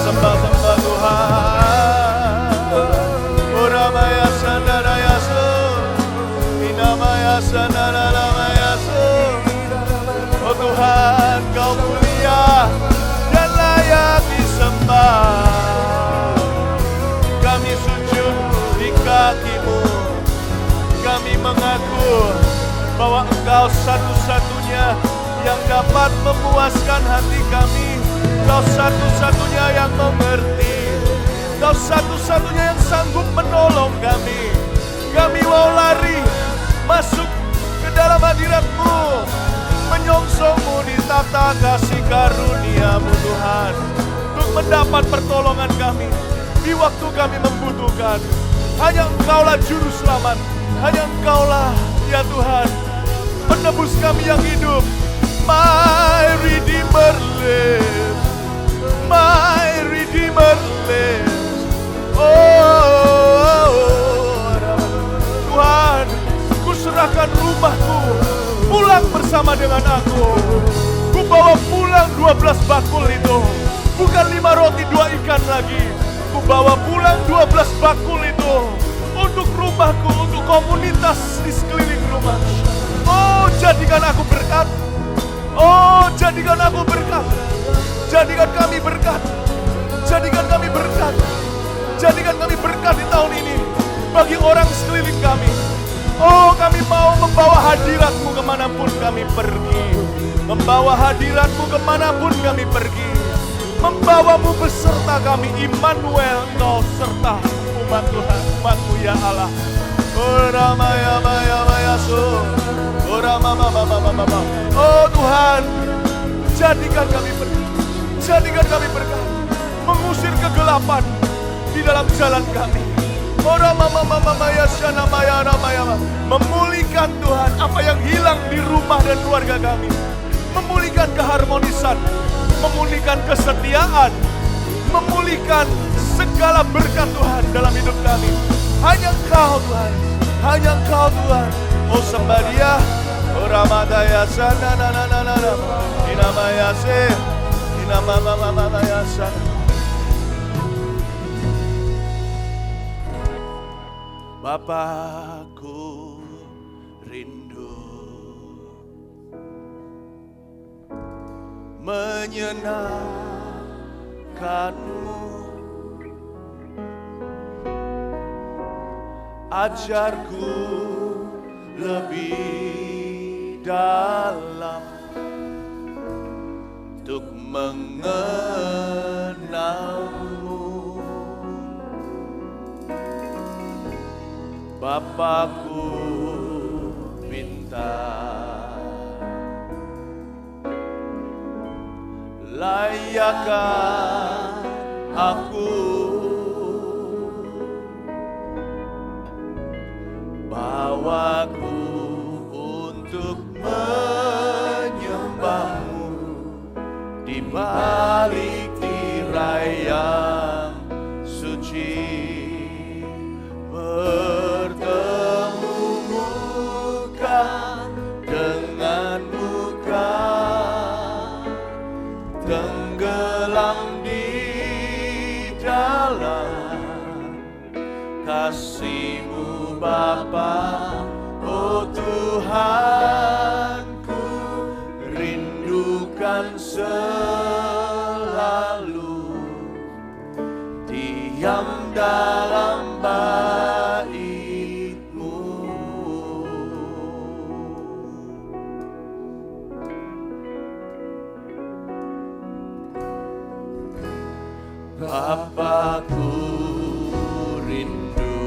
[SPEAKER 1] Sembah Tuhan. Maya Sandara Yaso, Maya Sandara Yaso. Oh Tuhan, Kau mulia dan layak disembah. Kami sujud di kaki-Mu. Kami mengaku bahwa Engkau satu-satunya yang dapat memuaskan hati kami. Kau satu-satunya yang mengerti. Kau satu-satunya yang sanggup menolong kami. Kami mau lari masuk ke dalam hadirat-Mu, menyongsong-Mu di tata kasih karunia-Mu Tuhan, untuk mendapat pertolongan kami di waktu kami membutuhkan. Hanya Engkaulah juru selamat, hanya Engkaulah ya Tuhan, penebus kami yang hidup. My Redeemer lives, my Redeemer lives. Tuhan, ku serahkan rumahku, pulang bersama dengan aku. Ku bawa pulang 12 bakul itu, bukan 5 roti 2 ikan lagi. Ku bawa pulang 12 bakul itu untuk rumahku, untuk komunitas di sekeliling rumahku. Oh, jadikan aku berkat. Oh, jadikan aku berkat. Jadikan kami berkat. Jadikan kami berkat. Jadikan kami berkat di tahun ini bagi orang sekeliling kami. Oh, kami mau membawa hadirat-Mu kemanapun kami pergi. Membawa hadirat-Mu kemanapun kami pergi. Membawa-Mu beserta kami. Immanuel, Engkau serta umat Tuhan, umat-Mu ya Allah. Oh Tuhan, jadikan kami berkat. Jadikan kami berkat. Mengusir kegelapan di dalam jalan kami. Memulihkan Tuhan apa yang hilang di rumah dan keluarga kami. Memulihkan keharmonisan, memulihkan kesetiaan, memulihkan segala berkat Tuhan dalam hidup kami. Hanya Engkau Tuhan, hanya Engkau Tuhan. Oh sembah Dia. Oh Ramadaya sana na na na na na. Inamaya se, inamaya sana. Bapakku rindu menyenangkan-Mu, ajarku lebih dalam untuk mengenal-Mu. Bapakku minta layakkan aku, bawaku untuk menyembah-Mu di balik tirai yang suci. Tenggelam di dalam kasih-Mu Bapa. Oh Tuhanku, rindukan selalu diam dalam bait-Mu. Bapakku rindu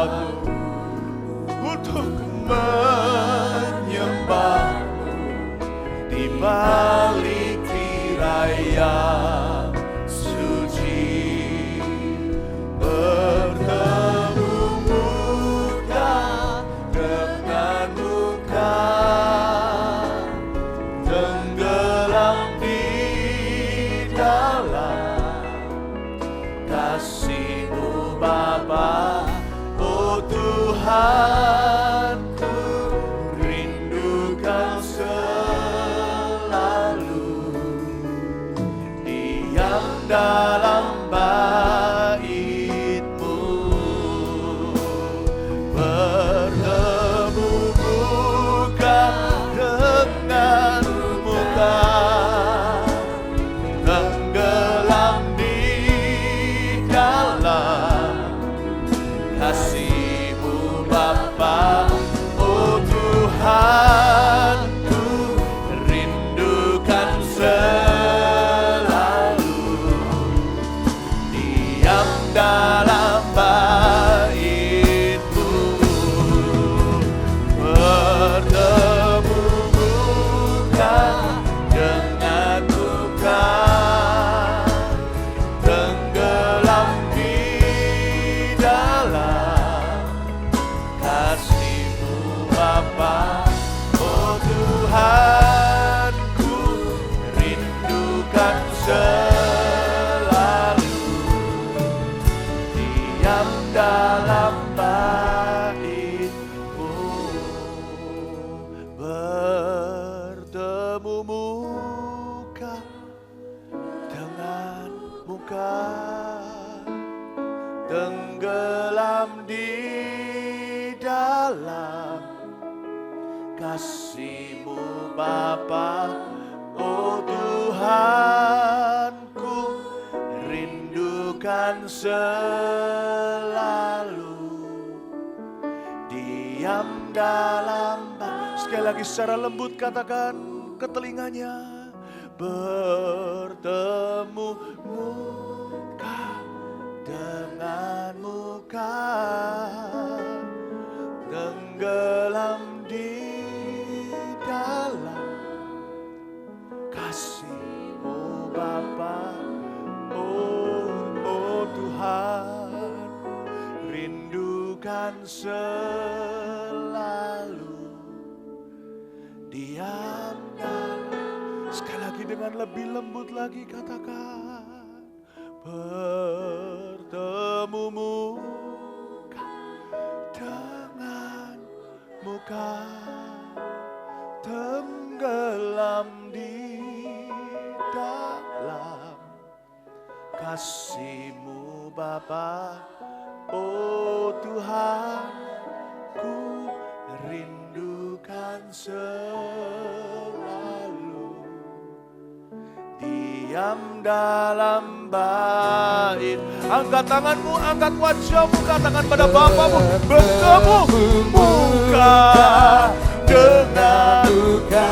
[SPEAKER 1] aku untuk menyembahmu di balik tirai yang suci, bertemu muka dengan muka, tenggelam di dalam kasih-Mu Bapa. Oh Tuhan, ku rindukan selalu diam dalam bait-Mu, bertemu muka dengan muka, tenggelam di dalam kasih-Mu Bapa. Oh Tuhan, ku rindukan selalu diam dalam bait-Mu, bertemu muka dengan muka, tenggelam di dalam kasih-Mu Bapa. Oh Tuhan, ku rindukan selalu diam dalam bait-Mu, bertemu muka dengan muka, tenggelam di dalam kasih-Mu Bapa. Oh Tuhan, ku rindukan selalu diam dalam sekali lagi secara lembut katakan ke telinganya, bertemu muka dengan muka, tenggelam di dalam kasih-Mu Bapa. Oh Tuhan, rindukan selalu diam dalam. Sekali lagi dengan lebih lembut lagi katakan, bertemu muka dengan muka, tenggelam di dalam kasih-Mu Bapa. Oh Tuhan, ku rindukan selalu diam dalam bait. Angkat tanganmu, angkat wajahmu, katakan pada Bapamu, bertemu muka dengan muka,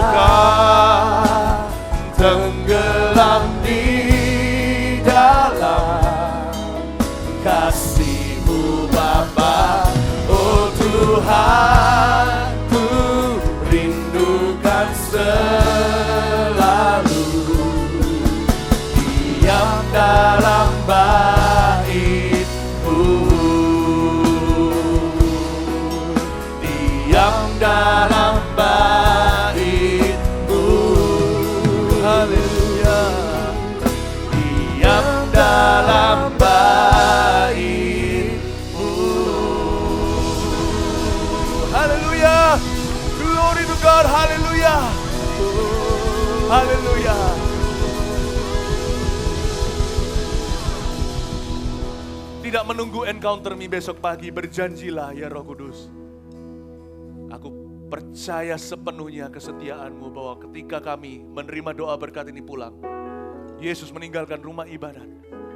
[SPEAKER 1] tenggelam di dalam kasih-Mu Bapa. Oh Tuhan, ku rindukan selalu diam dalam bait-Mu, diam dalam bait-Mu. Haleluya, diam dalam bait-Mu. Haleluya, glory to God. Haleluya, haleluya. Tidak menunggu encounter me besok pagi, berjanjilah ya Roh Kudus. Aku percaya sepenuhnya kesetiaan-Mu bahwa ketika kami menerima doa berkat ini pulang, Yesus meninggalkan rumah ibadat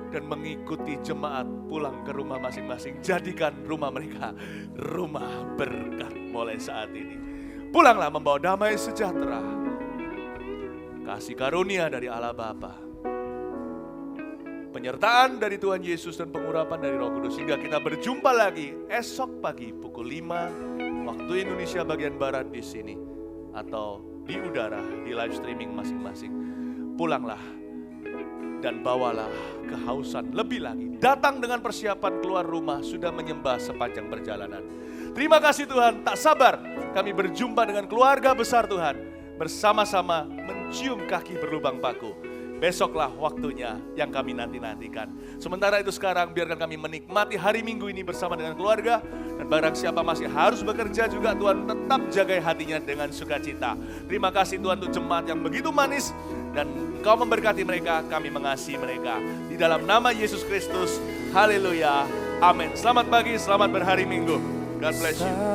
[SPEAKER 1] dan mengikuti jemaat pulang ke rumah masing-masing. Jadikan rumah mereka rumah berkat mulai saat ini. Pulanglah membawa damai sejahtera, kasih karunia dari Allah Bapa, penyertaan dari Tuhan Yesus dan pengurapan dari Roh Kudus. Hingga kita berjumpa lagi esok pagi pukul 5 waktu Indonesia bagian Barat di sini. Atau di udara, di live streaming masing-masing. Pulanglah dan bawalah kehausan lebih lagi. Datang dengan persiapan keluar rumah, sudah menyembah sepanjang perjalanan. Terima kasih Tuhan, tak sabar kami berjumpa dengan keluarga besar Tuhan. Bersama-sama mencium kaki berlubang paku. Besoklah waktunya yang kami nanti-nantikan. Sementara itu sekarang biarkan kami menikmati hari Minggu ini bersama dengan keluarga. Dan barang siapa masih harus bekerja juga, Tuhan tetap jagai hatinya dengan sukacita. Terima kasih Tuhan untuk jemaat yang begitu manis. Dan Engkau memberkati mereka, kami mengasihi mereka. Di dalam nama Yesus Kristus, haleluya, amin. Selamat pagi, selamat berhari Minggu. God bless you.